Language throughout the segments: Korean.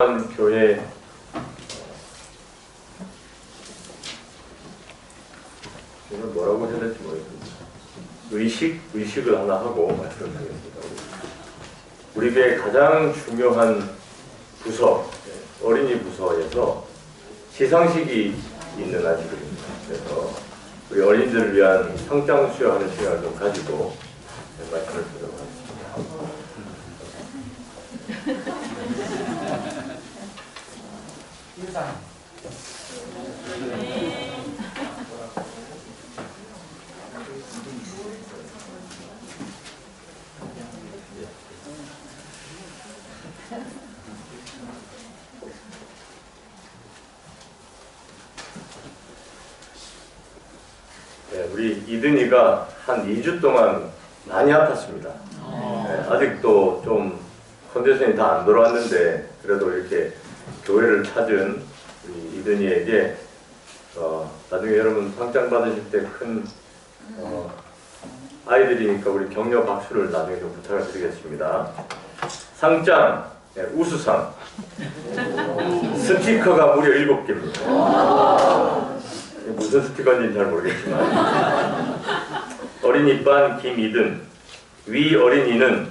교회 이걸 뭐라고 해야 될지 모르겠습니다. 의식을 하나 하고 말씀을 하겠습니다. 우리 교회 가장 중요한 부서, 어린이 부서에서 시상식이 있는 아직입니다. 그래서 우리 어린이들을 위한 상장 수여하는 시간을 좀 가지고 말씀을 드리도록 하겠습니다. 네, 우리 이든이가 한 2주 동안 많이 아팠습니다. 네, 아직도 좀 컨디션이 다 안 돌아왔는데 그래도 이렇게 교회를 찾은 우리 이든이에게 나중에 여러분 상장 받으실 때 큰 아이들이니까 우리 격려 박수를 나중에 좀 부탁을 드리겠습니다. 상장, 네, 우수상, 스티커가 무려 7개입니다. 무슨 스티커인지는 잘 모르겠지만 어린이반 김이든, 위 어린이는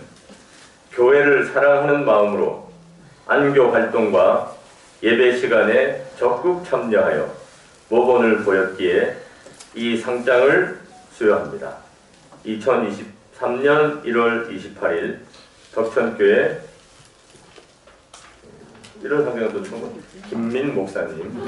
교회를 사랑하는 마음으로 안교 활동과 예배 시간에 적극 참여하여 모범을 보였기에 이 상장을 수여합니다. 2023년 1월 28일 덕천교회 1월 상장도 총 김민 목사님.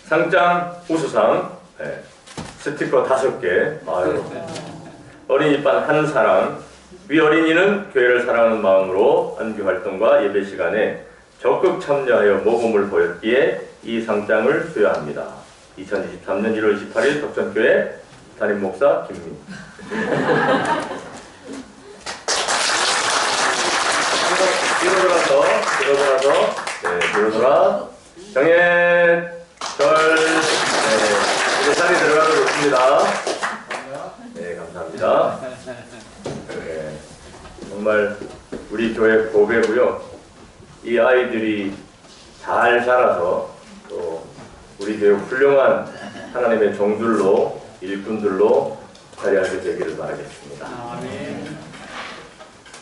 상장 우수상, 네. 스티커 5개, 어린이반 한 사람, 위 어린이는 교회를 사랑하는 마음으로 안교 활동과 예배 시간에 적극 참여하여 모범을 보였기에 이 상장을 수여합니다. 2023년 1월 28일 덕천교회 담임 목사 김민. 뒤로 돌아 정해 이제 자리 들어가도록 있습니다. 네, 감사합니다. 네, 정말 우리 교회 고배고요. 이 아이들이 잘 자라서 또 우리 교회 훌륭한 하나님의 종들로, 일꾼들로 자리하게 되기를 바라겠습니다.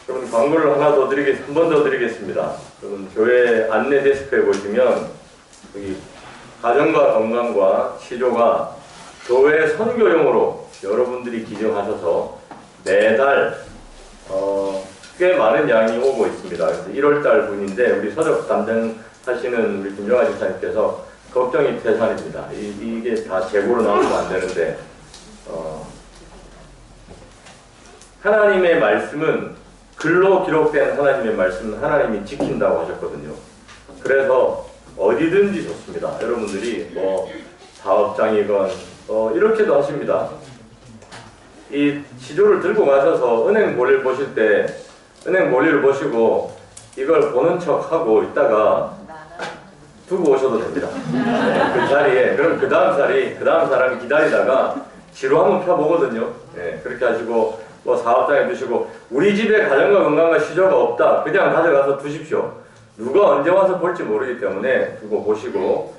그럼 광고를 하나 더 한 번 더 드리겠습니다. 그럼 교회 안내 데스크에 보시면 여기 가정과 건강과 치료가 교회 선교용으로 여러분들이 기증하셔서 매달 꽤 많은 양이 오고 있습니다. 그래서 1월달 분인데 우리 서적 담당하시는 우리 김정아 집사님께서 걱정이 태산입니다. 이게 다 재고로 나오면 안 되는데 하나님의 말씀은 글로 기록된 하나님의 말씀은 하나님이 지킨다고 하셨거든요. 그래서 어디든지 좋습니다. 여러분들이 뭐 사업장이건 이렇게도 하십니다. 이 시조를 들고 가셔서 은행 몰일 보실 때 은행 몰일을 보시고 이걸 보는 척하고 있다가 두고 오셔도 됩니다. 네, 그 자리에 그럼 그 다음 사람이 기다리다가 지로 한번 펴보거든요. 네, 그렇게 하시고 뭐 사업장에 두시고 우리 집에 가정과 건강과 시조가 없다 그냥 가져가서 두십시오. 누가 언제 와서 볼지 모르기 때문에 두고 보시고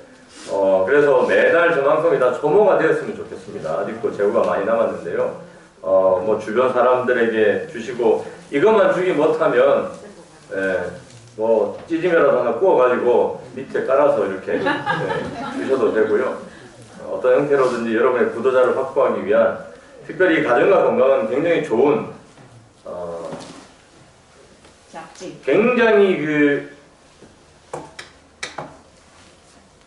그래서 매달 저만큼이 다 소모가 되었으면 좋겠습니다. 아직도 재고가 많이 남았는데요. 뭐 주변 사람들에게 주시고 이것만 주기 못하면 뭐 찌짐이라도 하나 구워가지고 밑에 깔아서 이렇게 주셔도 되고요. 어떤 형태로든지 여러분의 구독자를 확보하기 위한 특별히 가정과 건강은 굉장히 좋은 굉장히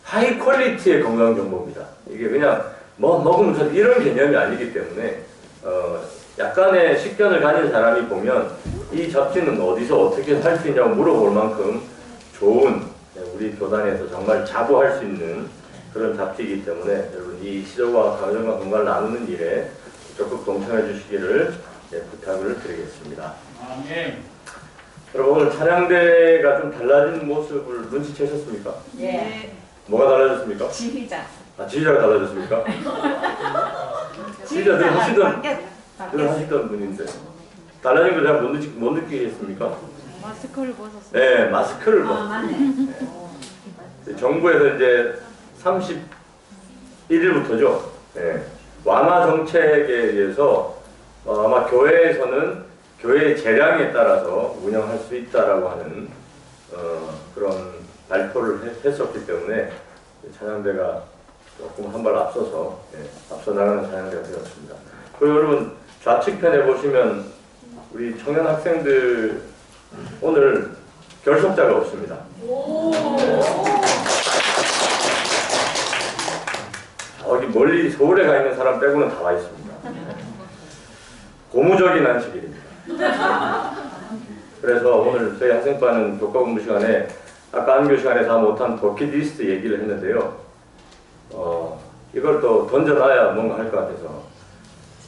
하이 퀄리티의 건강 정보입니다. 이게 그냥 뭐 먹으면 이런 개념이 아니기 때문에 약간의 식견을 가진 사람이 보면 이 잡지는 어디서 어떻게 살 수 있냐고 물어볼 만큼 좋은 우리 교단에서 정말 자부할 수 있는 그런 잡지이기 때문에 여러분 이 시조와 가정과 건강을 나누는 일에 적극 동참해 주시기를 부탁을 드리겠습니다. 아멘. 여러분 오늘 찬양대가 좀 달라진 모습을 눈치채셨습니까? 예. 뭐가 달라졌습니까? 지휘자. 아, 지휘자가 달라졌습니까? 지휘자 늘 하시던 분인데 달라진 걸 잘 못 느끼겠습니까? 마스크를 벗었어요. 네, 마스크를 정부에서 이제 31일부터죠. 네, 완화 정책에 의해서 아마 교회에서는 교회의 재량에 따라서 운영할 수 있다라고 하는 그런 발표를 했었기 때문에 찬양대가 조금 한 발 앞서서 앞서 나가는 찬양대가 되었습니다. 그리고 여러분 좌측편에 보시면 우리 청년 학생들 오늘 결석자가 없습니다. 어디 멀리 서울에 가 있는 사람 빼고는 다 와 있습니다. 고무적인 안식일입니다. 그래서 오늘 저희 학생반은 교과 공부 시간에 아까 안교 시간에 다 못한 버킷리스트 얘기를 했는데요. 이걸 또 던져놔야 뭔가 할 것 같아서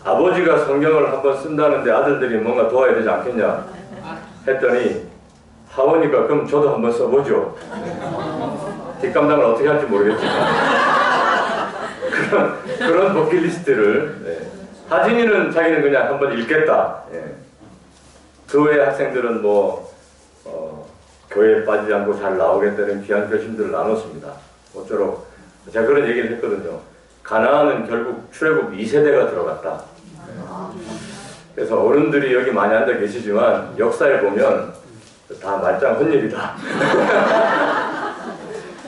아버지가 성경을 한번 쓴다는데 아들들이 뭔가 도와야 되지 않겠냐 했더니 하원이가 그럼 저도 한번 써보죠. 뒷감당을 어떻게 할지 모르겠지만 그런 버킷리스트를 하진이는 자기는 그냥 한번 읽겠다. 그 외의 학생들은 교회에 빠지지 않고 잘 나오겠다는 귀한 결심들을 나눴습니다. 모쪼록 제가 그런 얘기를 했거든요. 가나안은 결국 출애굽 2세대가 들어갔다. 그래서 어른들이 여기 많이 앉아 계시지만 역사에 보면 다 말짱 혼일이다.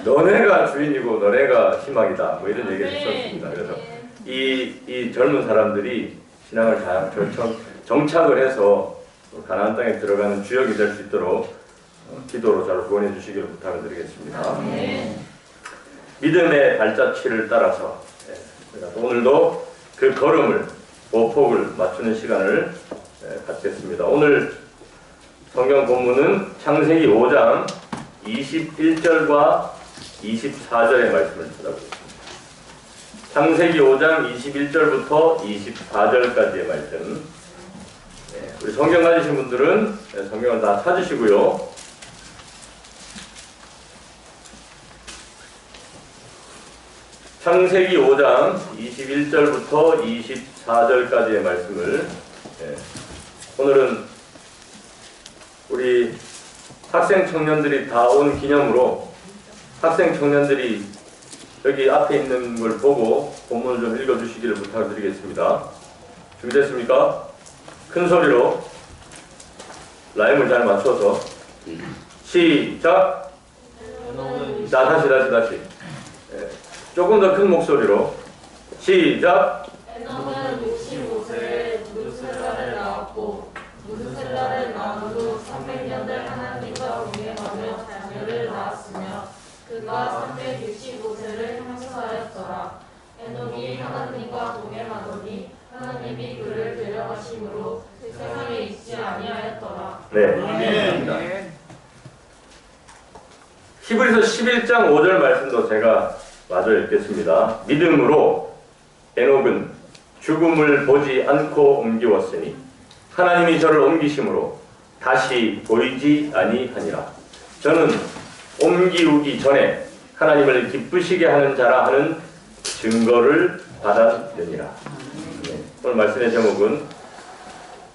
너네가 주인이고 너네가 희망이다. 뭐 이런 얘기를 했었습니다. 그래서 이 젊은 사람들이 신앙을 잘 정착을 해서 가나안 땅에 들어가는 주역이 될 수 있도록 기도로 잘 후원해 주시길 부탁을 드리겠습니다. 믿음의 발자취를 따라서 오늘도 그 걸음을 보폭을 맞추는 시간을 갖겠습니다. 오늘 성경 본문은 창세기 5장 21절과 24절의 말씀을 찾아보겠습니다. 창세기 5장 21절부터 24절까지의 말씀. 우리 성경 가지신 분들은 성경을 다 찾으시고요. 창세기 5장 21절부터 24절까지의 말씀을 오늘은 우리 학생 청년들이 다 온 기념으로 학생 청년들이 여기 앞에 있는 걸 보고 본문을 좀 읽어주시기를 부탁드리겠습니다. 준비됐습니까? 큰 소리로 라임을 잘 맞춰서 시작! 자, 다시. 조금 더 큰 목소리로 시작! 에녹은 65세에 무드셀라를 낳았고 무드셀라를 낳은 후 300년을 하나님과 동행하며 자녀를 낳았으며 그가 365세를 형통하였더라. 에녹이 하나님과 동행하더니 하나님이 그를 데려가심으로 세상에 있지 아니하였더라. 네. 히브리서 11장 5절 말씀도 제가 마저 읽겠습니다. 믿음으로 에녹은 죽음을 보지 않고 옮기웠으니 하나님이 저를 옮기심으로 다시 보이지 아니하니라. 저는 옮기우기 전에 하나님을 기쁘시게 하는 자라 하는 증거를 받았느니라. 오늘 말씀의 제목은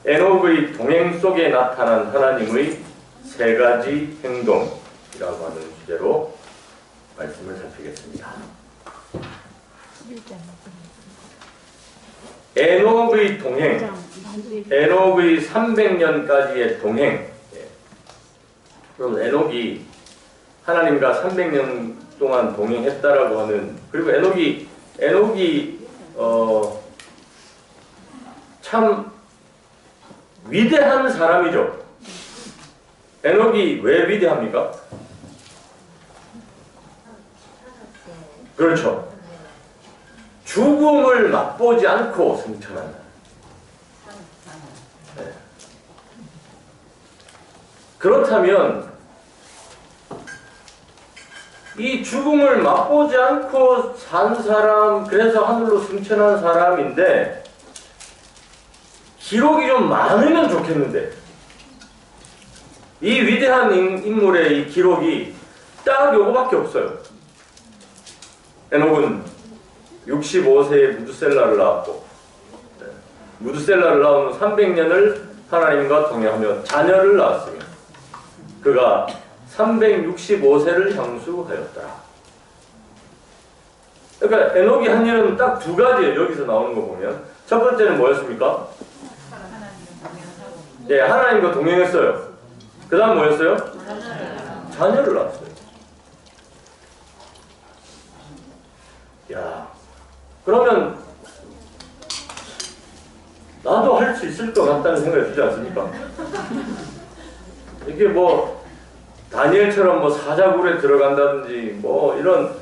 에녹의 동행 속에 나타난 하나님의 세 가지 행동이라고 하는 주제로 말씀을 살피겠습니다. 에녹의 동행, 에녹의 300년까지의 동행. 그럼 에녹이 하나님과 300년 동안 동행했다라고 하는, 그리고 에녹이 참 위대한 사람이죠. 에녹이 왜 위대합니까? 그렇죠. 죽음을 맛보지 않고 승천한다. 네. 그렇다면 이 죽음을 맛보지 않고 산 사람, 그래서 하늘로 승천한 사람인데 기록이 좀 많으면 좋겠는데 이 위대한 인물의 이 기록이 딱 요거밖에 없어요. 에녹은 65세에 무드셀라를 낳았고, 무드셀라를 낳은 300년을 하나님과 동행하며 자녀를 낳았으며 그가 365세를 향수하였더라. 그러니까 에녹이 한 일은 딱 두 가지예요. 여기서 나오는 거 보면 첫 번째는 뭐였습니까? 예, 하나님과 동행했어요. 그 다음 뭐였어요? 자녀를 낳았어요. 야, 그러면 나도 할 수 있을 것 같다는 생각이 들지 않습니까? 이게 뭐 다니엘처럼 뭐 사자굴에 들어간다든지 뭐 이런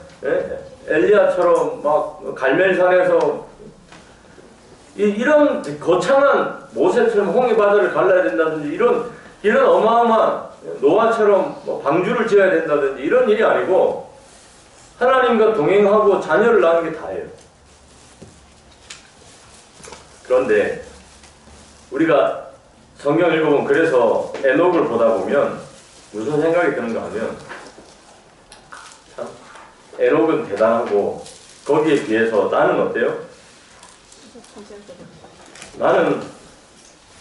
엘리야처럼 막 갈멜산에서 이런 거창한 모세처럼 홍해 바다를 갈라야 된다든지 이런 어마어마한 노아처럼 뭐 방주를 지어야 된다든지 이런 일이 아니고 하나님과 동행하고 자녀를 낳는 게 다예요. 그런데 우리가 성경 읽어보면 그래서 에녹을 보다 보면 무슨 생각이 드는가 하면 참 에녹은 대단하고 거기에 비해서 나는 어때요? 나는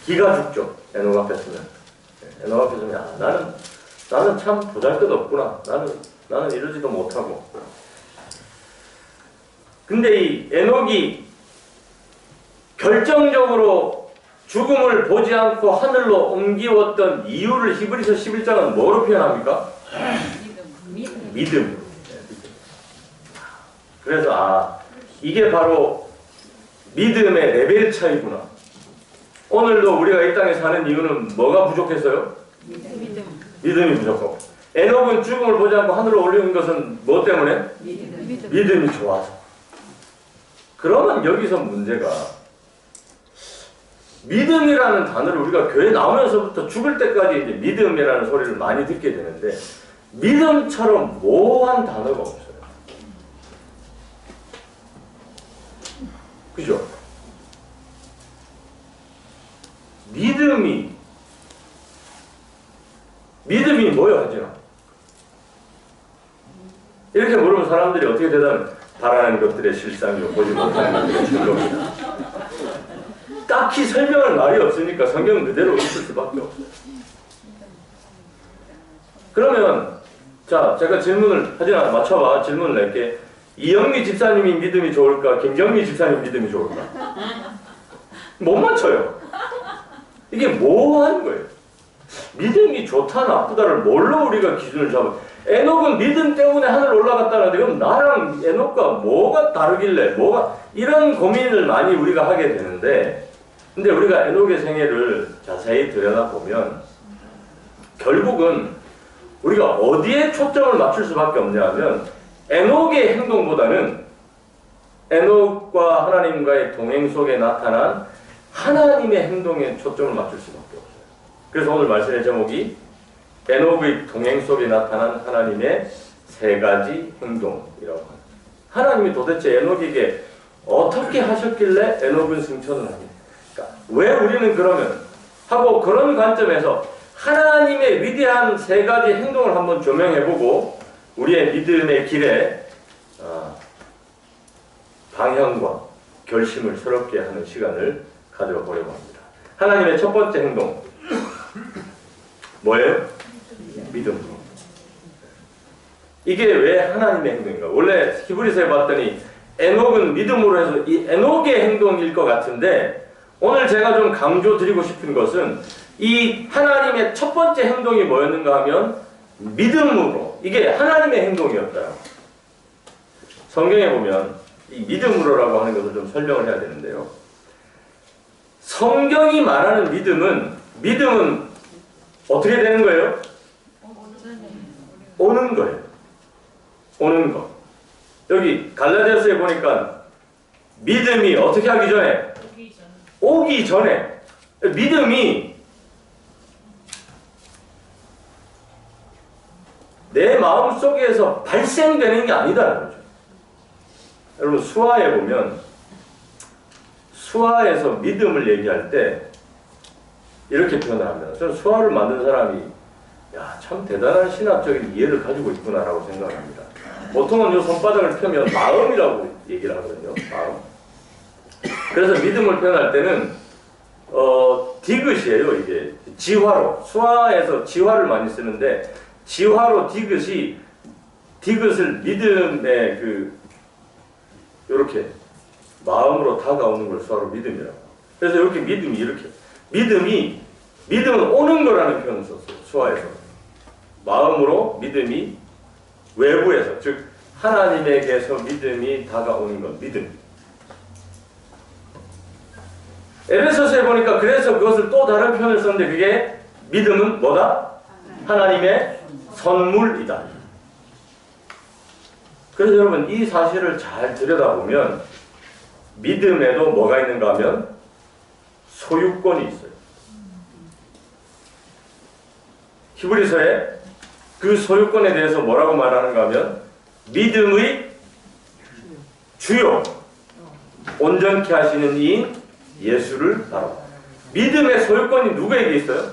기가 죽죠. 에녹 앞에 서면. 에녹 앞에 서면 나는 참 보잘것없구나. 나는 이러지도 못하고. 근데 이 에녹이 결정적으로 죽음을 보지 않고 하늘로 옮기웠던 이유를 히브리서 11장은 뭐로 표현합니까? 믿음. 그래서 이게 바로 믿음의 레벨 차이구나. 오늘도 우리가 이 땅에 사는 이유는 뭐가 부족했어요? 믿음이 부족하고. 에녹은 죽음을 보지 않고 하늘로 올리는 것은 뭐 때문에? 믿음이 좋아서. 그러면 여기서 문제가 믿음이라는 단어를 우리가 교회 나오면서부터 죽을 때까지 이제 믿음이라는 소리를 많이 듣게 되는데 믿음처럼 모호한 단어가 없어요. 그죠? 믿음이 뭐예요, 하지나? 이렇게 물으면 사람들이 어떻게 대답하면 바라는 것들의 실상이요 보지 못하는 것들의 즐거움이다. 딱히 설명할 말이 없으니까 성경 그대로 있을 수밖에 없어요. 그러면 자, 제가 질문을 하지나 맞춰봐. 질문을 낼게. 이영미 집사님이 믿음이 좋을까? 김경미 집사님 믿음이 좋을까? 못 맞춰요. 이게 모호한 거예요. 믿음이 좋다 나쁘다를 뭘로 우리가 기준을 잡아? 에녹은 믿음 때문에 하늘 올라갔다는데 그럼 나랑 에녹과 뭐가 다르길래 이런 고민을 많이 우리가 하게 되는데 근데 우리가 에녹의 생애를 자세히 들여다보면 결국은 우리가 어디에 초점을 맞출 수밖에 없냐 하면 에녹의 행동보다는 에녹과 하나님과의 동행 속에 나타난 하나님의 행동에 초점을 맞출 수밖에 없어요. 그래서 오늘 말씀의 제목이 에녹의 동행 속에 나타난 하나님의 세 가지 행동이라고 합니다. 하나님이 도대체 에녹에게 어떻게 하셨길래 에녹은 승천을 합니까? 왜 우리는 그러면 하고 그런 관점에서 하나님의 위대한 세 가지 행동을 한번 조명해보고 우리의 믿음의 길에 방향과 결심을 새롭게 하는 시간을 가져보려고 합니다. 하나님의 첫 번째 행동 뭐예요? 믿음. 이게 왜 하나님의 행동인가? 원래 히브리서에 봤더니 에녹은 믿음으로 해서 이 에녹의 행동일 것 같은데 오늘 제가 좀 강조드리고 싶은 것은 이 하나님의 첫 번째 행동이 뭐였는가 하면 믿음으로 이게 하나님의 행동이었어요. 성경에 보면 이 믿음으로라고 하는 것을 좀 설명을 해야 되는데요. 성경이 말하는 믿음은 어떻게 되는 거예요? 오는 거예요. 오는 거. 여기 갈라디아서에 보니까 믿음이 어떻게 하기 전에? 오기 전에. 믿음이 내 마음 속에서 발생되는 게 아니다라는 거죠. 여러분 수화에 보면 수화에서 믿음을 얘기할 때 이렇게 표현을 합니다. 저는 수화를 만든 사람이 야, 참 대단한 신학적인 이해를 가지고 있구나라고 생각을 합니다. 보통은 요 손바닥을 펴면 마음이라고 얘기를 하거든요. 마음. 그래서 믿음을 표현할 때는 디귿이에요. 이게 지화로, 수화에서 지화를 많이 쓰는데 지화로 디귿을 믿음의 요렇게 마음으로 다가오는 걸 수화로 믿음이라고. 그래서 이렇게 믿음이 이렇게 믿음은 오는 거라는 표현을 썼어요. 수화에서 마음으로 믿음이 외부에서, 즉 하나님에게서 믿음이 다가오는 것, 믿음. 에베소서에 보니까 그래서 그것을 또 다른 표현을 썼는데 그게 믿음은 뭐다? 하나님의 선물이다. 그래서 여러분 이 사실을 잘 들여다보면 믿음에도 뭐가 있는가 하면 소유권이 있어요. 히브리서에 그 소유권에 대해서 뭐라고 말하는가 하면 믿음의 주요 온전케 하시는 이인 예수를 바라. 믿음의 소유권이 누구에게 있어요?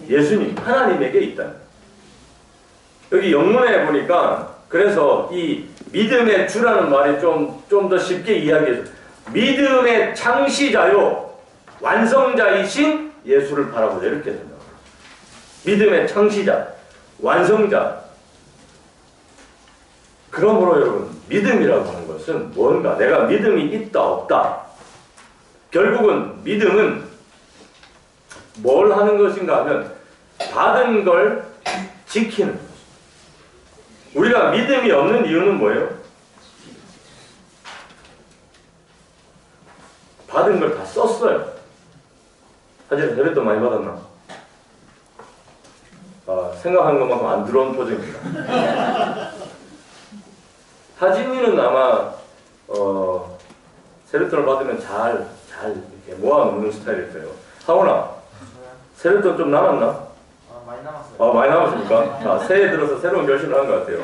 예수님, 하나님에게 있다. 여기 영문에 보니까 그래서 이 믿음의 주라는 말이 좀 더 쉽게 이야기해서 믿음의 창시자요 완성자이신 예수를 바라보자 이렇게 된다. 믿음의 창시자, 완성자. 그러므로 여러분 믿음이라고 하는 것은 뭔가 내가 믿음이 있다 없다. 결국은 믿음은 뭘 하는 것인가 하면 받은 걸 지키는 것입니다. 우리가 믿음이 없는 이유는 뭐예요? 받은 걸 다 썼어요. 사실 예배도 많이 받았나? 생각한 것만큼 안 들어온 표정입니다. 하진이는 아마 세뱃돈을 받으면 잘 이렇게 모아놓는 스타일일 거예요. 하원아, 세뱃돈 좀 남았나? 많이 남았어요. 많이 남았습니까? 자, 새해 들어서 새로운 결심을 한 것 같아요.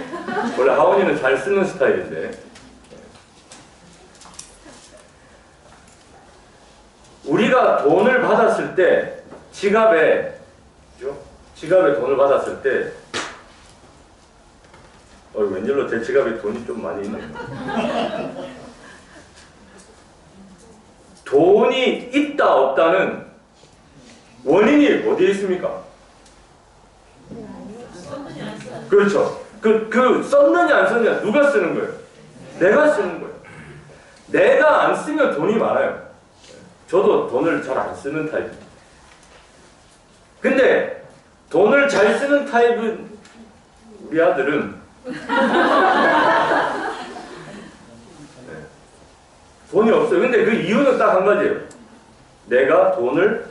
원래 하원이는 잘 쓰는 스타일인데. 우리가 돈을 받았을 때, 지갑에 돈을 받았을 때, 웬일로 제 지갑에 돈이 좀 많이 있는 거예요. 돈이 있다 없다는 원인이 어디에 있습니까? 그렇죠. 그 썼느냐 안 썼느냐 누가 쓰는 거예요? 내가 쓰는 거예요. 내가 안 쓰면 돈이 많아요. 저도 돈을 잘 안 쓰는 타입입니다. 근데 돈을 잘 쓰는 타입은 우리 아들은 돈이 없어요. 근데 그 이유는 딱 한 가지예요. 내가 돈을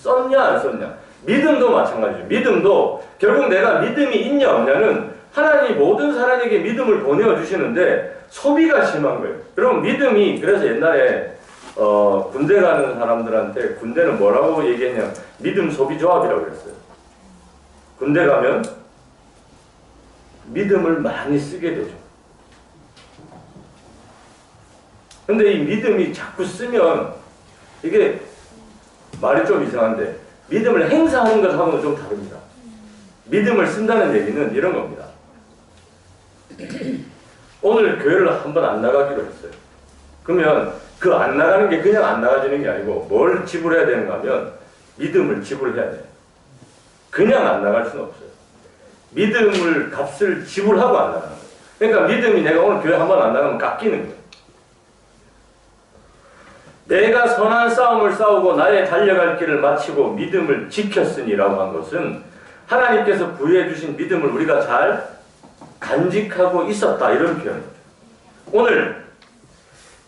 썼냐 안 썼냐. 믿음도 마찬가지죠. 믿음도 결국 내가 믿음이 있냐 없냐는 하나님이 모든 사람에게 믿음을 보내어 주시는데 소비가 심한 거예요. 여러분 믿음이 그래서 옛날에 군대 가는 사람들한테 군대는 뭐라고 얘기했냐 믿음 소비 조합이라고 그랬어요. 군대 가면 믿음을 많이 쓰게 되죠. 근데 이 믿음이 자꾸 쓰면 이게 말이 좀 이상한데 믿음을 행사하는 것하고는 좀 다릅니다. 믿음을 쓴다는 얘기는 이런 겁니다. 오늘 교회를 한번 안 나가기로 했어요. 그러면 그 안 나가는 게 그냥 안 나가지는 게 아니고 뭘 지불해야 되는가 하면 믿음을 지불해야 돼요. 그냥 안 나갈 수는 없어요. 믿음을 값을 지불하고 안 나가는 거예요. 그러니까 믿음이 내가 오늘 교회 한번 안 나가면 깎이는 거예요. 내가 선한 싸움을 싸우고 나의 달려갈 길을 마치고 믿음을 지켰으니라고 한 것은 하나님께서 부여해 주신 믿음을 우리가 잘 간직하고 있었다 이런 표현입니다. 오늘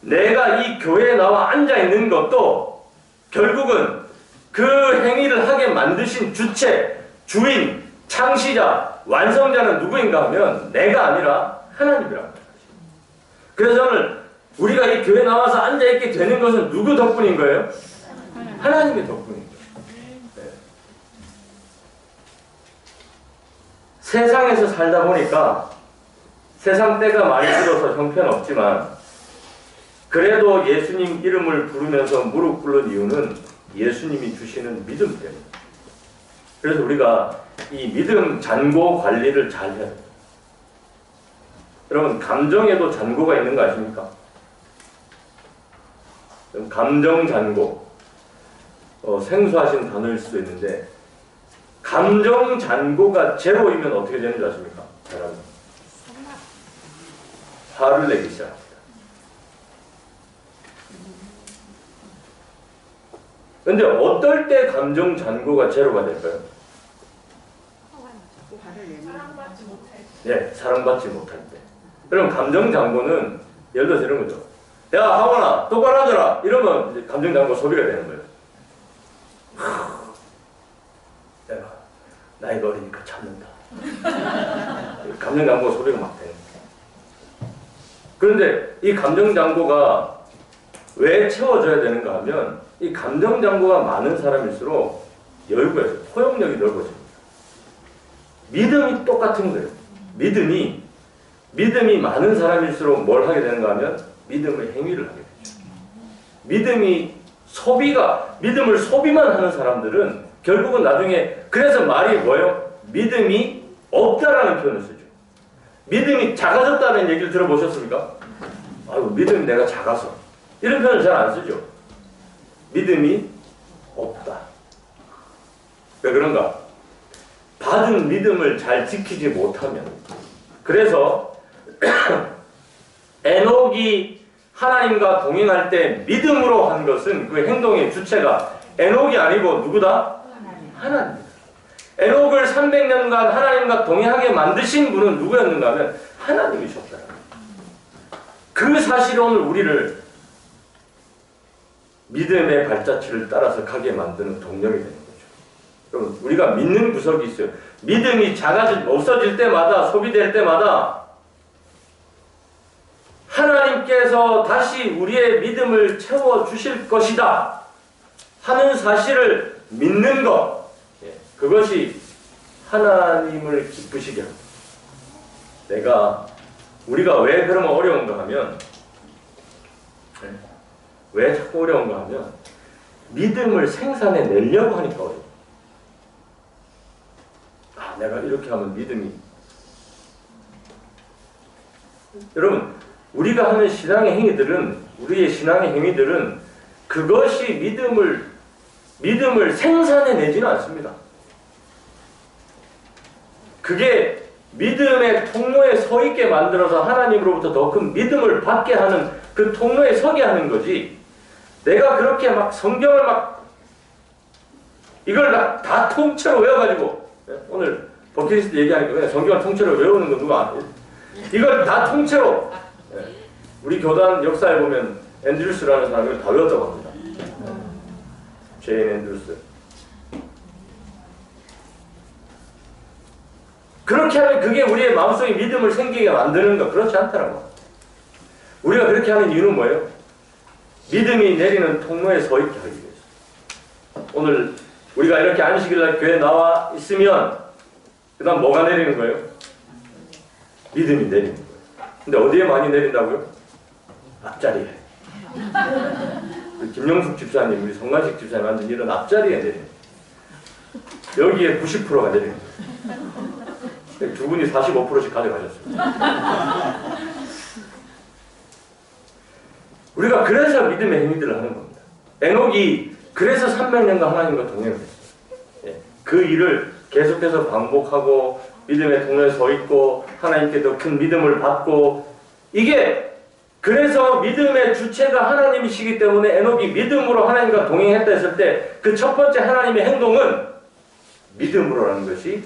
내가 이 교회에 나와 앉아 있는 것도 결국은 그 행위를 하게 만드신 주체, 주인, 창시자, 완성자는 누구인가 하면 내가 아니라 하나님이라고 합니다. 그래서 오늘 우리가 이 교회에 나와서 앉아있게 되는 것은 누구 덕분인 거예요? 하나님의 덕분인 거예요. 네. 세상에서 살다 보니까 세상 때가 많이 들어서 형편없지만 그래도 예수님 이름을 부르면서 무릎 꿇는 이유는 예수님이 주시는 믿음 때문입니다. 그래서 우리가 이 믿음 잔고 관리를 잘 해야 돼요. 여러분 감정에도 잔고가 있는 거 아십니까? 감정 잔고. 생소하신 단어일 수도 있는데 감정 잔고가 제로이면 어떻게 되는 줄 아십니까? 사람은 화를 내기 시작합니다. 근데 어떨 때 감정 잔고가 제로가 될까요? 네, 사랑받지 못할 때. 그럼 감정 잔고는 예를 들어서 이런 거죠. 야, 하원아, 똑바로 하더라. 이러면 이제 감정 잔고 소비가 되는 거예요. 내가 나이가 어리니까 참는다. 감정 잔고 소비가 막 되는 거예요. 그런데 이 감정 잔고가 왜 채워져야 되는가 하면 이 감정 잔고가 많은 사람일수록 여유가 있어요. 포용력이 넓어집니다. 믿음이 똑같은 거예요. 믿음이 많은 사람일수록 뭘 하게 되는가 하면 믿음의 행위를 하게 되죠. 믿음을 소비만 하는 사람들은 결국은 나중에 그래서 말이 뭐예요? 믿음이 없다라는 표현을 쓰죠. 믿음이 작아졌다는 얘기를 들어보셨습니까? 아이고 믿음이 내가 작아서 이런 표현을 잘 안 쓰죠. 믿음이 없다. 왜 그런가? 받은 믿음을 잘 지키지 못하면 그래서 에녹이 하나님과 동행할 때 믿음으로 한 것은 그 행동의 주체가 에녹이 아니고 누구다? 하나님입니다. 에녹을 300년간 하나님과 동행하게 만드신 분은 누구였는가 하면 하나님이셨다. 그 사실이 오늘 우리를 믿음의 발자취를 따라서 가게 만드는 동력이 되는 거죠. 여러분, 우리가 믿는 구석이 있어요. 믿음이 없어질 때마다, 소비될 때마다 하나님께서 다시 우리의 믿음을 채워주실 것이다 하는 사실을 믿는 것, 그것이 하나님을 기쁘시게 합니다. 우리가 왜 그러면 어려운가 하면, 왜 자꾸 어려운가 하면 믿음을 생산해 내려고 하니까 어려워요. 내가 이렇게 하면 믿음이. 여러분, 우리가 하는 신앙의 행위들은, 우리의 신앙의 행위들은 그것이 믿음을 생산해 내지는 않습니다. 그게 믿음의 통로에 서 있게 만들어서 하나님으로부터 더 큰 믿음을 받게 하는 그 통로에 서게 하는 거지. 내가 그렇게 막 성경을 이걸 다 통째로 외워가지고, 오늘 버킷리스트 얘기하니까 그냥 성경을 통째로 외우는 거 누가 안 해요? 이걸 다 통째로, 우리 교단 역사에 보면 앤드루스라는 사람이 다 외웠다고 합니다. 제인 앤드루스. 그렇게 하면 그게 우리의 마음속에 믿음을 생기게 만드는 거, 그렇지 않더라고. 우리가 그렇게 하는 이유는 뭐예요? 믿음이 내리는 통로에 서 있게 하기 위해서. 오늘 우리가 이렇게 안식일날 교회에 나와 있으면 그 다음 뭐가 내리는 거예요? 믿음이 내리는 거예요. 근데 어디에 많이 내린다고요? 앞자리에. 김영숙 집사님, 우리 성관식 집사님 완전 이런 앞자리에 내려요. 여기에 90%가 내리는 거예요. 두 분이 45%씩 가져가셨습니다. 우리가 그래서 믿음의 행위들을 하는 겁니다. 에녹이 그래서 300년간 하나님과 동행을 했어요. 그 일을 계속해서 반복하고 믿음의 통로에 서 있고 하나님께 더 큰 믿음을 받고, 이게 그래서 믿음의 주체가 하나님이시기 때문에 에녹이 믿음으로 하나님과 동행했다 했을 때 그 첫 번째 하나님의 행동은 믿음으로라는 것이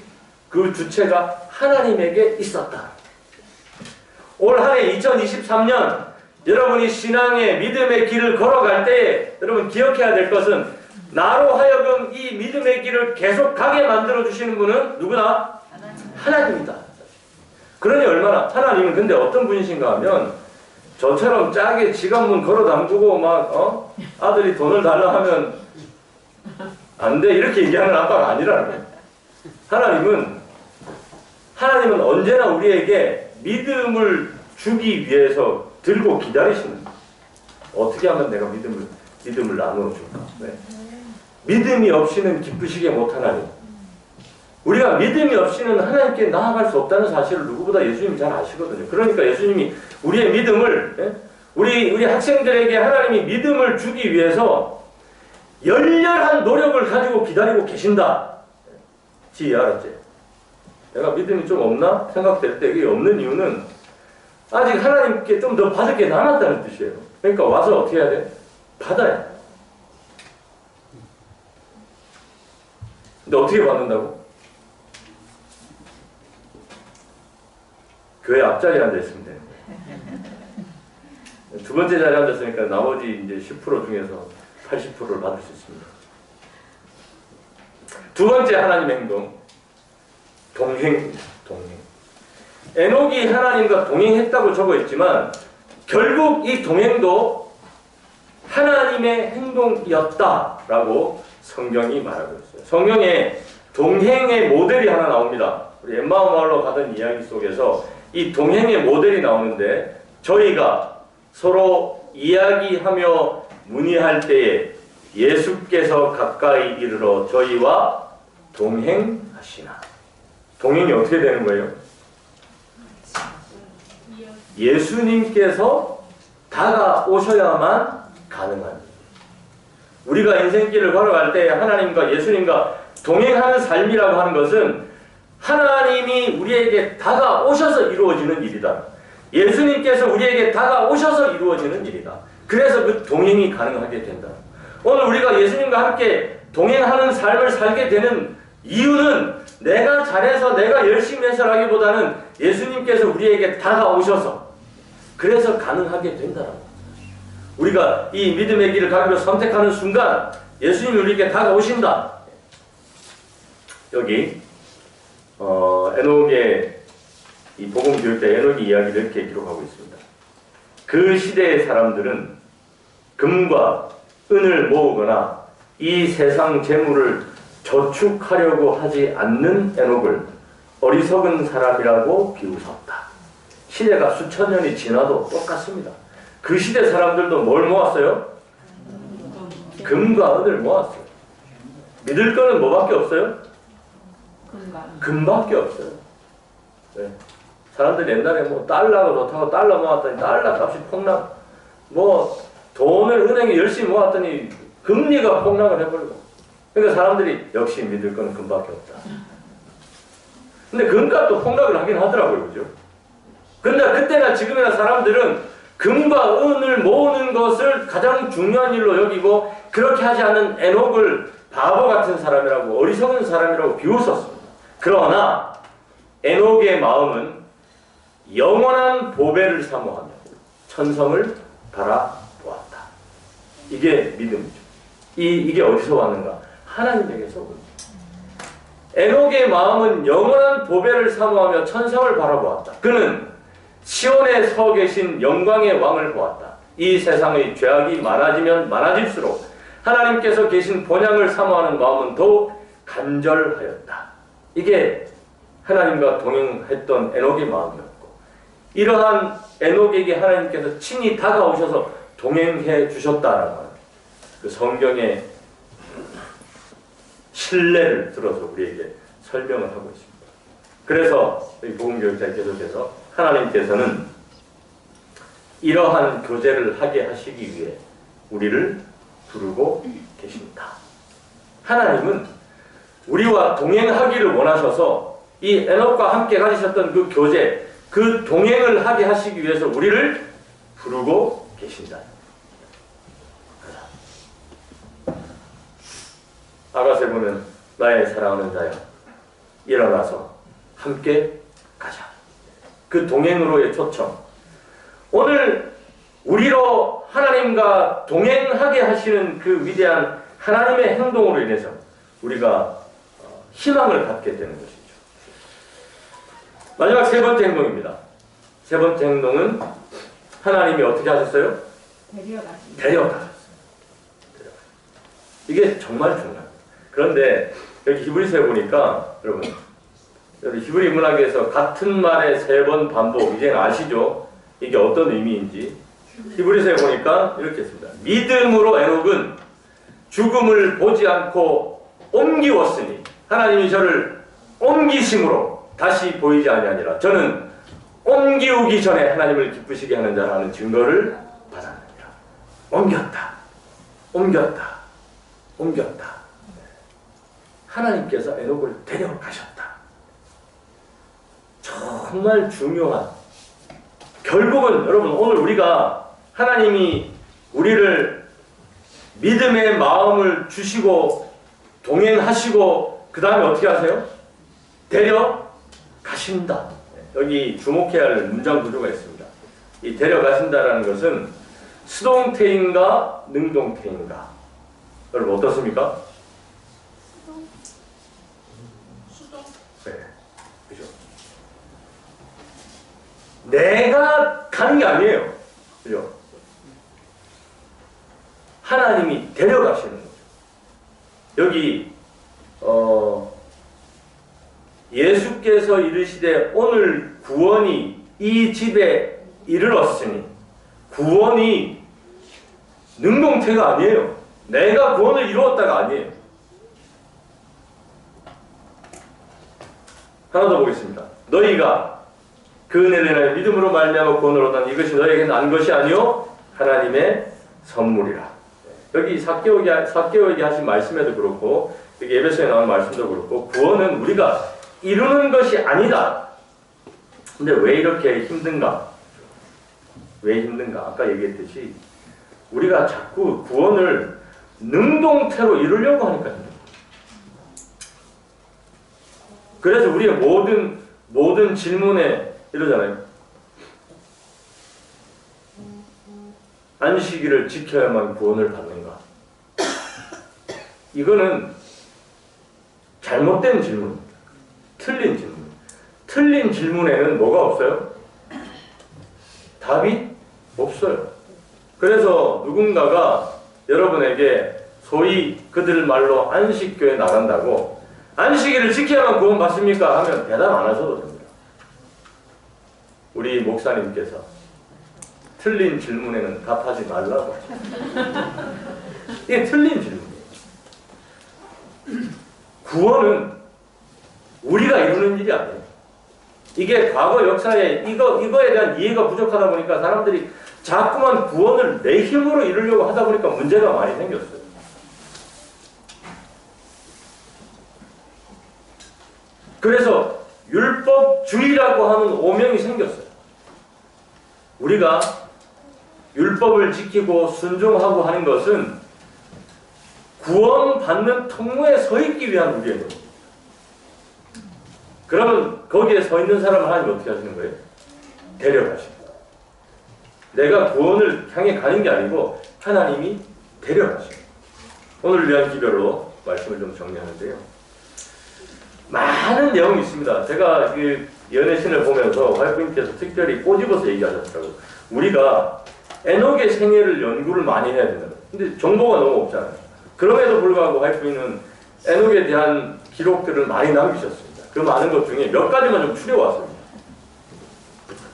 그 주체가 하나님에게 있었다. 올 한 해 2023년 여러분이 신앙의 믿음의 길을 걸어갈 때 여러분 기억해야 될 것은 나로 하여금 이 믿음의 길을 계속 가게 만들어 주시는 분은 누구나? 하나님이다. 그러니 얼마나 하나님은 근데 어떤 분이신가 하면 저처럼 짜게 지갑문 걸어 담그고 막 아들이 돈을 달라 하면 안 돼 이렇게 얘기하는 아빠가 아니라는 거예요. 하나님은 언제나 우리에게 믿음을 주기 위해서 들고 기다리시는 거예요. 어떻게 하면 내가 믿음을 나누어 줄까? 네. 믿음이 없이는 기쁘시게 못하나니 우리가 믿음이 없이는 하나님께 나아갈 수 없다는 사실을 누구보다 예수님이 잘 아시거든요. 그러니까 예수님이 우리의 믿음을, 우리 학생들에게 하나님이 믿음을 주기 위해서 열렬한 노력을 가지고 기다리고 계신다. 지혜 알았지? 내가 믿음이 좀 없나 생각될 때 이게 없는 이유는 아직 하나님께 좀 더 받을 게 남았다는 뜻이에요. 그러니까 와서 어떻게 해야 돼? 받아야 돼. 근데 어떻게 받는다고? 교회 앞자리에 앉아있으면 되는 거예요. 두 번째 자리에 앉았으니까 나머지 이제 10% 중에서 80%를 받을 수 있습니다. 두 번째 하나님의 행동, 동행. 에녹이 하나님과 동행했다고 적어있지만 결국 이 동행도 하나님의 행동이었다라고 성경이 말하고 있어요. 성경에 동행의 모델이 하나 나옵니다. 우리 엠마오마을로 가던 이야기 속에서 이 동행의 모델이 나오는데 저희가 서로 이야기하며 문의할 때에 예수께서 가까이 이르러 저희와 동행하시나. 동행이 어떻게 되는 거예요? 예수님께서 다가오셔야만 가능한. 우리가 인생길을 걸어갈 때 하나님과 예수님과 동행하는 삶이라고 하는 것은 하나님이 우리에게 다가오셔서 이루어지는 일이다. 예수님께서 우리에게 다가오셔서 이루어지는 일이다. 그래서 그 동행이 가능하게 된다. 오늘 우리가 예수님과 함께 동행하는 삶을 살게 되는 이유는 내가 잘해서 내가 열심히 해서라기보다는 예수님께서 우리에게 다가오셔서 그래서 가능하게 된다라고. 우리가 이 믿음의 길을 가기로 선택하는 순간 예수님이 우리에게 다가오신다. 여기 에녹의 이 복음 교육 때 에녹이 이야기를 이렇게 기록하고 있습니다. 그 시대의 사람들은 금과 은을 모으거나 이 세상 재물을 저축하려고 하지 않는 에녹을 어리석은 사람이라고 비웃었다. 시대가 수천 년이 지나도 똑같습니다. 그 시대 사람들도 뭘 모았어요? 금과 은을 모았어요. 믿을 거는 뭐밖에 없어요? 금밖에 없어요. 네. 사람들이 옛날에 뭐 달러가 좋다고 달러 모았더니 달러 값이 폭락, 뭐 돈을 은행에 열심히 모았더니 금리가 폭락을 해버리고. 그러니까 사람들이 역시 믿을 거는 금밖에 없다. 근데 금값도 폭락을 하긴 하더라고요. 그죠? 근데 그때나 지금이나 사람들은 금과 은을 모으는 것을 가장 중요한 일로 여기고 그렇게 하지 않는 에녹을 바보 같은 사람이라고 어리석은 사람이라고 비웃었습니다. 그러나 에녹의 마음은 영원한 보배를 사모하며 천성을 바라보았다. 이게 믿음이죠. 이게 어디서 왔는가? 하나님에게서 옵니다. 에녹의 마음은 영원한 보배를 사모하며 천성을 바라보았다. 그는 시온에 서 계신 영광의 왕을 보았다. 이 세상의 죄악이 많아지면 많아질수록 하나님께서 계신 본향을 사모하는 마음은 더욱 간절하였다. 이게 하나님과 동행했던 에녹의 마음이었고, 이러한 에녹에게 하나님께서 친히 다가오셔서 동행해 주셨다라는 그 성경의 신뢰를 들어서 우리에게 설명을 하고 있습니다. 그래서 이 복음교육자에 계속해서 하나님께서는 이러한 교제를 하게 하시기 위해 우리를 부르고 계십니다. 하나님은 우리와 동행하기를 원하셔서 이 에녹과 함께 가지셨던 그 교제, 그 동행을 하게 하시기 위해서 우리를 부르고 계신다. 아가서에 보면 나의 사랑하는 자여 일어나서 함께 가자. 그 동행으로의 초청. 오늘 우리로 하나님과 동행하게 하시는 그 위대한 하나님의 행동으로 인해서 우리가 희망을 갖게 되는 것이죠. 마지막 세 번째 행동입니다. 세 번째 행동은 하나님이 어떻게 하셨어요? 데려가셨어요. 이게 정말 중요합니다. 그런데 여기 히브리서에 보니까 여러분, 여기 히브리 문학에서 같은 말의 세 번 반복, 이제는 아시죠? 이게 어떤 의미인지. 히브리서에 보니까 이렇게 했습니다. 믿음으로 에녹은 죽음을 보지 않고 옮기웠으니, 하나님이 저를 옮기심으로 다시 보이지 아니하니라. 저는 옮기우기 전에 하나님을 기쁘시게 하는 자라는 증거를 받았느니라. 옮겼다. 옮겼다. 옮겼다. 하나님께서 에녹을 데려가셨다. 정말 중요한, 결국은 여러분 오늘 우리가 하나님이 우리를 믿음의 마음을 주시고 동행하시고 그 다음에 어떻게 하세요? 데려가신다. 여기 주목해야 할 문장 구조가 있습니다. 이 데려가신다라는 것은 수동태인가 능동태인가? 여러분 어떻습니까? 수동. 네, 그죠? 내가 가는 게 아니에요. 그죠? 하나님이 데려가시는 거죠. 여기 예수께서 이르시되 오늘 구원이 이 집에 이르렀으니, 구원이 능동태가 아니에요. 내가 구원을 이루었다가 아니에요. 하나 더 보겠습니다. 너희가 그 은혜를 인하여 믿음으로 말미암아 구원을 얻다니 이것이 너에게 난 것이 아니요 하나님의 선물이라. 여기 삭개오에게 하신 말씀에도 그렇고 여기 에베소에 나온 말씀도 그렇고 구원은 우리가 이루는 것이 아니다. 근데 왜 이렇게 힘든가? 왜 힘든가? 아까 얘기했듯이 우리가 자꾸 구원을 능동태로 이루려고 하니까 힘들어요. 그래서 우리의 모든 질문에 이러잖아요. 안식일을 지켜야만 구원을 받는가? 이거는 잘못된 질문입니다. 틀린 질문. 틀린 질문에는 뭐가 없어요? 답이 없어요. 그래서 누군가가 여러분에게 소위 그들 말로 안식교에 나간다고 안식일을 지켜야만 구원 받습니까? 하면 대답 안 하셔도 됩니다. 우리 목사님께서 틀린 질문에는 답하지 말라고 하죠. 이게 틀린 질문이에요. 구원은 우리가 이루는 일이 아니에요. 이게 과거 역사에 이거에 대한 이해가 부족하다 보니까 사람들이 자꾸만 구원을 내 힘으로 이루려고 하다 보니까 문제가 많이 생겼어요. 그래서 율법주의라고 하는 오명이 생겼어요. 우리가 율법을 지키고 순종하고 하는 것은 구원받는 통로에 서 있기 위한 우리의 노력. 그러면 거기에 서 있는 사람을 하나님 어떻게 하시는 거예요? 데려가십니다. 내가 구원을 향해 가는 게 아니고 하나님이 데려가십니다. 오늘 위한 기별로 말씀을 좀 정리하는데요. 많은 내용이 있습니다. 제가 그 연애신을 보면서 와이프님께서 특별히 꼬집어서 얘기하셨더라고요. 우리가 에녹의 생애를 연구를 많이 해야 된다. 근데 정보가 너무 없잖아요. 그럼에도 불구하고 와이프님은 에녹에 대한 기록들을 많이 남기셨습니다. 그 많은 것 중에 몇 가지만 좀 추려왔습니다.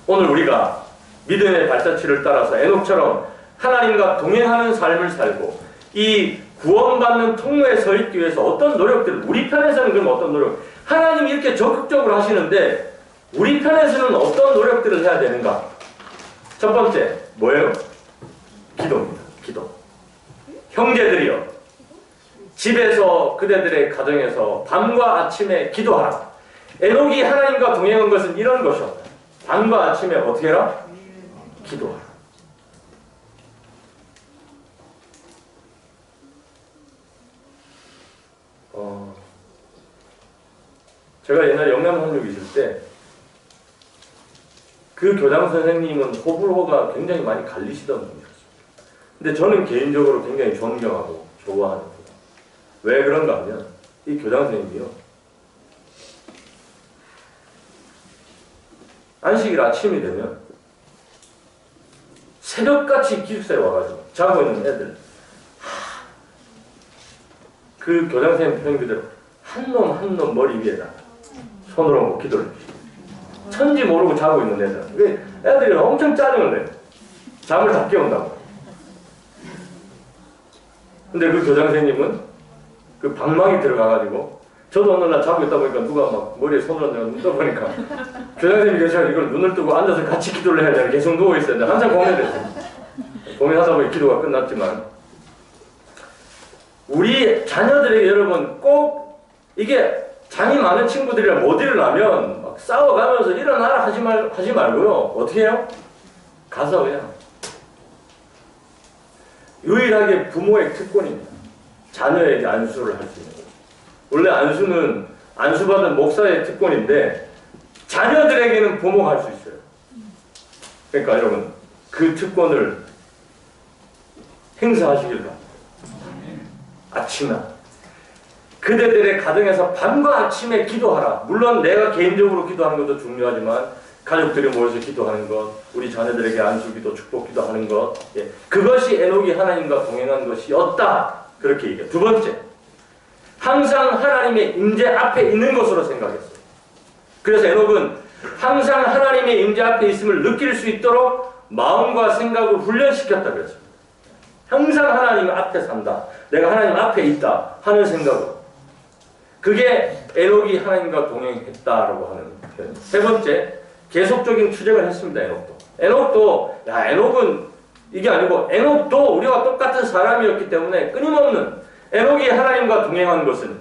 오늘 우리가 믿음의 발자취를 따라서 에녹처럼 하나님과 동행하는 삶을 살고 이 구원받는 통로에 서 있기 위해서 어떤 노력들을, 우리 편에서는 그럼 어떤 노력, 하나님이 이렇게 적극적으로 하시는데 우리 편에서는 어떤 노력들을 해야 되는가? 첫 번째 뭐예요? 기도입니다. 기도. 형제들이여, 집에서 그대들의 가정에서 밤과 아침에 기도하라. 에녹이 하나님과 동행한 것은 이런 것이었다. 밤과 아침에 어떻게 해라? 기도하라. 제가 옛날에 영남상륙 있을 때 그 교장 선생님은 호불호가 굉장히 많이 갈리시던 분이었습니다. 근데 저는 개인적으로 굉장히 존경하고 좋아하는 분. 왜 그런가 하면 이 교장 선생님이요, 안식일 아침이 되면 새벽같이 기숙사에 와가지고 자고 있는 애들, 그 교장 선생님 표현 그대로 한 놈 한 놈 머리 위에다 손으로 얹고 기도를 해주시고, 천지 모르고 자고 있는 애들, 애들이 엄청 짜증을 내요. 잠을 다 깨운다고. 근데 그 교장 선생님은 그 방망이 들어가가지고 저도 어느 날 자고 있다 보니까 누가 막 머리에 손을 얹어 눈 떠보니까 교장선생님이 계셔서 이걸 눈을 뜨고 앉아서 같이 기도를 해야 되나 계속 누워 있었는데 한참 고민했어요. 고민하다 보니 기도가 끝났지만 우리 자녀들에게 여러분 꼭 이게 잠이 많은 친구들이랑 못 일어나면 막 싸워가면서 일어나라 하지 말고요. 어떻게 해요? 가서 그냥 유일하게 부모의 특권입니다. 자녀에게 안수를 할 수 있는 거예요. 원래 안수는 안수받은 목사의 특권인데 자녀들에게는 부모가 할 수 있어요. 그러니까 여러분 그 특권을 행사하시길 바랍니다. 아침에 그대들의 가정에서 밤과 아침에 기도하라. 물론 내가 개인적으로 기도하는 것도 중요하지만 가족들이 모여서 기도하는 것, 우리 자녀들에게 안수기도, 축복기도 하는 것, 예, 그것이 에녹이 하나님과 동행한 것이었다. 그렇게 얘기해요. 두 번째, 항상 하나님의 임재 앞에 있는 것으로 생각했어요. 그래서 에녹은 항상 하나님의 임재 앞에 있음을 느낄 수 있도록 마음과 생각을 훈련시켰다 그랬습니다. 항상 하나님 앞에 산다. 내가 하나님 앞에 있다 하는 생각으로. 그게 에녹이 하나님과 동행했다라고 하는 표현. 세 번째, 계속적인 투쟁을 했습니다. 에녹도 야 에녹은 이게 아니고 에녹도 우리와 똑같은 사람이었기 때문에 끊임없는 에녹이 하나님과 동행한 것은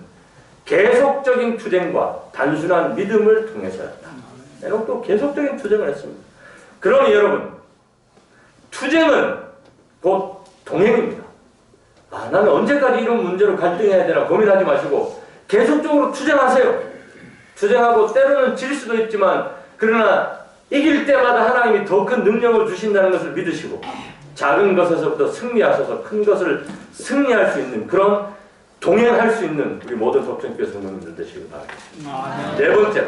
계속적인 투쟁과 단순한 믿음을 통해서였다. 에녹도 계속적인 투쟁을 했습니다. 그러니 여러분 투쟁은 곧 동행입니다. 나는 언제까지 이런 문제로 갈등해야 되나 고민하지 마시고 계속적으로 투쟁하세요. 투쟁하고 때로는 질 수도 있지만 그러나 이길 때마다 하나님이 더 큰 능력을 주신다는 것을 믿으시고 작은 것에서부터 승리하셔서 큰 것을 승리할 수 있는 그런 동행할 수 있는 우리 모든 덕천교회 성도님들 되시길 바라겠습니다. 네 번째로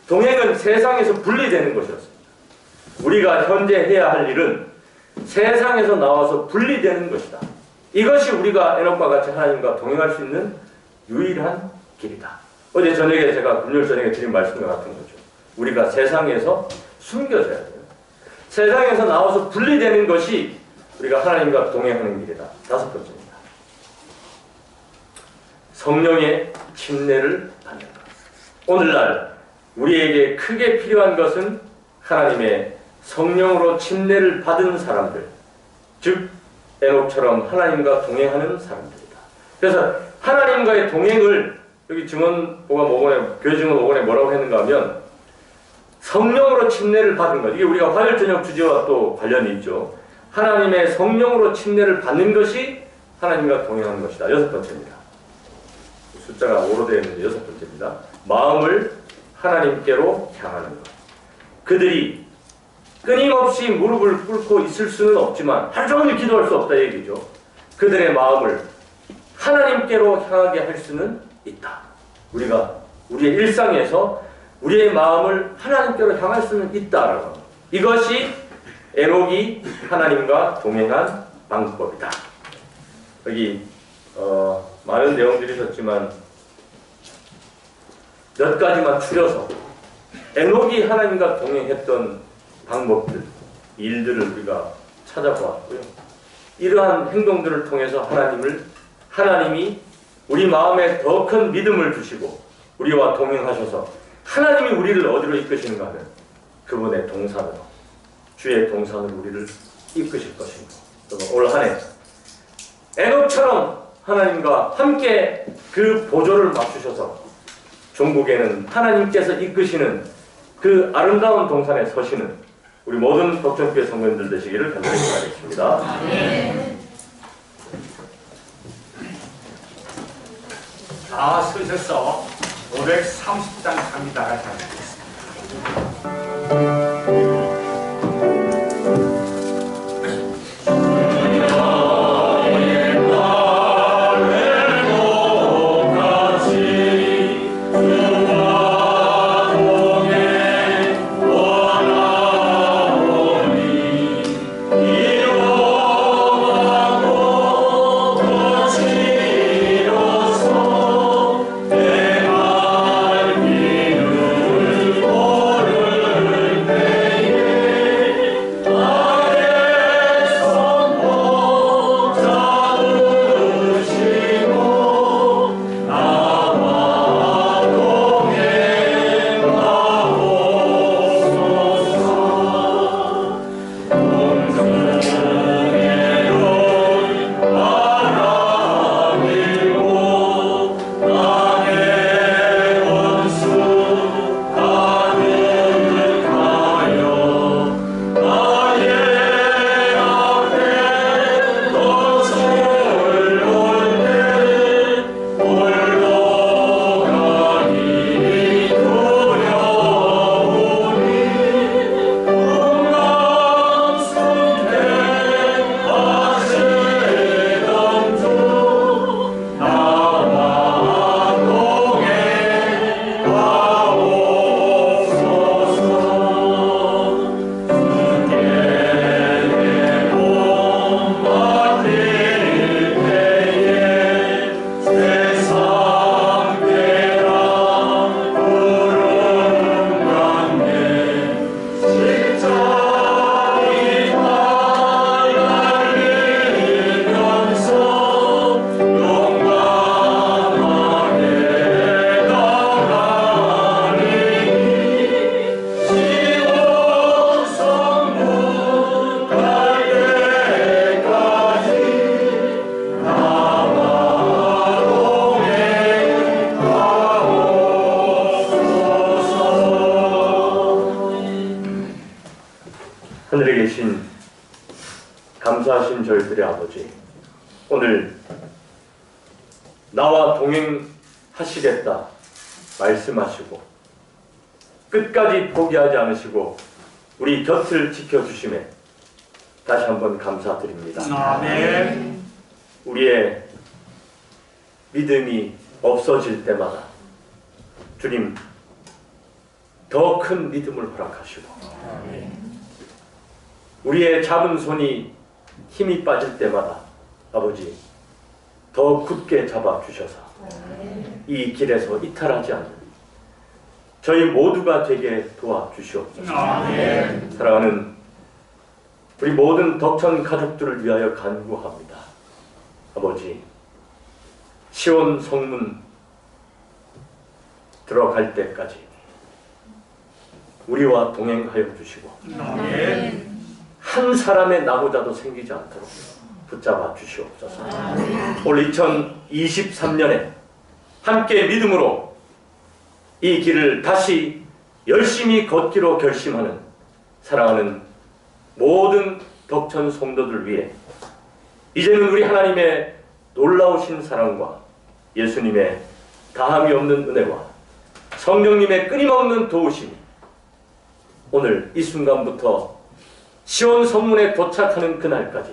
동행은 세상에서 분리되는 것이었습니다. 우리가 현재 해야 할 일은 세상에서 나와서 분리되는 것이다. 이것이 우리가 에녹과 같이 하나님과 동행할 수 있는 유일한 길이다. 어제 저녁에 제가 금요일 저녁에 드린 말씀과 같은 거죠. 우리가 세상에서 숨겨져야 돼요. 세상에서 나와서 분리되는 것이 우리가 하나님과 동행하는 길이다. 다섯 번째입니다. 성령의 침례를 받는 것. 오늘날 우리에게 크게 필요한 것은 하나님의 성령으로 침례를 받은 사람들, 즉 에녹처럼 하나님과 동행하는 사람들이다. 그래서 하나님과의 동행을 여기 증언보감 5권에 교회 증언 5권에 뭐라고 했는가 하면 성령으로 침례를 받은 것. 이게 우리가 화요일 저녁 주제와 또 관련이 있죠. 하나님의 성령으로 침례를 받는 것이 하나님과 동행하는 것이다. 여섯 번째입니다. 숫자가 5로 되어 있는데 여섯 번째입니다. 마음을 하나님께로 향하는 것. 그들이 끊임없이 무릎을 꿇고 있을 수는 없지만 하루 종일 기도할 수 없다 얘기죠. 그들의 마음을 하나님께로 향하게 할 수는 있다. 우리가 우리의 일상에서 우리의 마음을 하나님께로 향할 수는 있다라고. 이것이 에녹이 하나님과 동행한 방법이다. 여기 많은 내용들이 있었지만 몇 가지만 추려서 에녹이 하나님과 동행했던 방법들, 일들을 우리가 찾아보았고요. 이러한 행동들을 통해서 하나님이 우리 마음에 더 큰 믿음을 주시고 우리와 동행하셔서 하나님이 우리를 어디로 이끄시는가 하면 그분의 동산으로, 주의 동산으로 우리를 이끄실 것입니다. 올 한 해 에녹처럼 하나님과 함께 그 보조를 맞추셔서 종국에는 하나님께서 이끄시는 그 아름다운 동산에 서시는 우리 모든 덕천교회 성도님들 되시기를 간절히 바라겠습니다. 다 서셔서 530장 갑니다. 같이 하겠습니다. 저희들의 아버지, 오늘 나와 동행하시겠다 말씀하시고 끝까지 포기하지 않으시고 우리 곁을 지켜주심에 다시 한번 감사드립니다. 아멘. 우리의 믿음이 없어질 때마다 주님 더 큰 믿음을 허락하시고 우리의 잡은 손이 힘이 빠질 때마다 아버지 더 굳게 잡아주셔서 이 길에서 이탈하지 않는 저희 모두가 되게 도와주시옵소서. 아멘. 사랑하는 우리 모든 덕천 가족들을 위하여 간구합니다. 아버지, 시온 성문 들어갈 때까지 우리와 동행하여 주시고 아멘. 한 사람의 낙오자도 생기지 않도록 붙잡아 주시옵소서. 올 2023년에 함께 믿음으로 이 길을 다시 열심히 걷기로 결심하는 사랑하는 모든 덕천 성도들 위해 이제는 우리 하나님의 놀라우신 사랑과 예수님의 다함이 없는 은혜와 성령님의 끊임없는 도우심이 오늘 이 순간부터 시온 성문에 도착하는 그날까지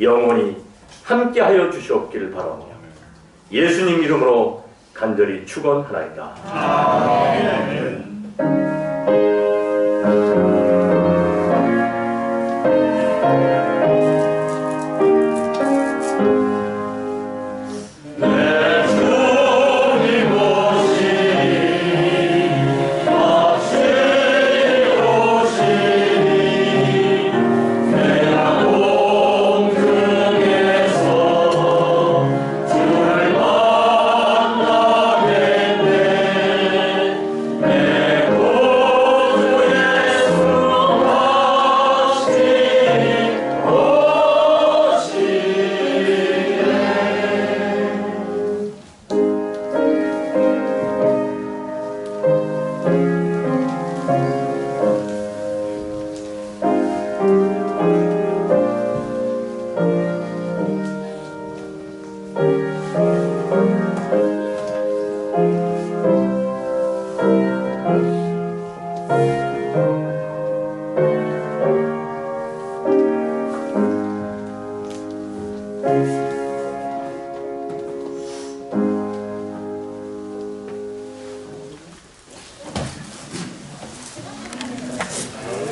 영원히 함께하여 주시옵기를 바라며 예수님 이름으로 간절히 축원하나이다. 아멘.